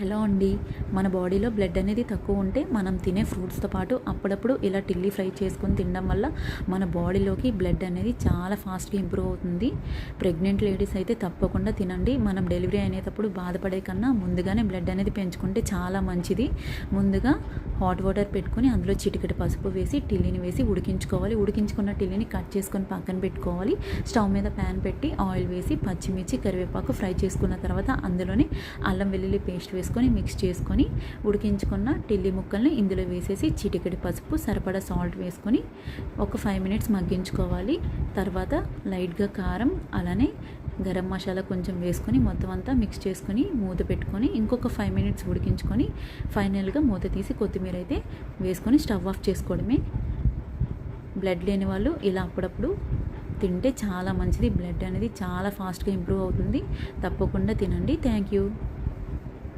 Hello అండి. మన బాడీలో బ్లడ్ అనేది తక్కువ ఉంటే మనం తినే ఫ్రూట్స్తో పాటు అప్పుడప్పుడు ఇలా టిల్లీ ఫ్రై చేసుకొని తినడం వల్ల మన బాడీలోకి బ్లడ్ అనేది చాలా ఫాస్ట్గా ఇంప్రూవ్ అవుతుంది. ప్రెగ్నెంట్ లేడీస్ అయితే తప్పకుండా తినండి. మనం డెలివరీ అయినప్పుడు బాధపడే కన్నా ముందుగానే బ్లడ్ అనేది పెంచుకుంటే చాలా మంచిది. ముందుగా హాట్ వాటర్ పెట్టుకొని అందులో చిటికెడు పసుపు వేసి టిల్లీని వేసి ఉడికించుకోవాలి. ఉడికించుకున్న టిల్లీని కట్ చేసుకొని పక్కన పెట్టుకోవాలి. స్టవ్ మీద ప్యాన్ పెట్టి ఆయిల్ వేసి పచ్చిమిర్చి కరివేపాకు ఫ్రై చేసుకున్న తర్వాత అందులోనే అల్లం వెల్లుల్లి పేస్ట్ వేసుకొని మిక్స్ చేసుకొని ఉడికించుకున్న టిల్లీ ముక్కల్ని ఇందులో వేసేసి చిటికెడు పసుపు సరిపడా సాల్ట్ వేసుకొని ఒక 5 మినిట్స్ మగ్గించుకోవాలి. తర్వాత లైట్గా కారం అలానే గరం మసాలా కొంచెం వేసుకొని మొత్తం అంతా మిక్స్ చేసుకొని మూత పెట్టుకొని ఇంకొక 5 మినిట్స్ ఉడికించుకొని ఫైనల్గా మూత తీసి కొత్తిమీర అయితే వేసుకొని స్టవ్ ఆఫ్ చేసుకోవడమే. బ్లడ్ లేని వాళ్ళు ఇలా అప్పుడప్పుడు తింటే చాలా మంచిది. బ్లడ్ అనేది చాలా ఫాస్ట్గా ఇంప్రూవ్ అవుతుంది. తప్పకుండా తినండి. Thank you.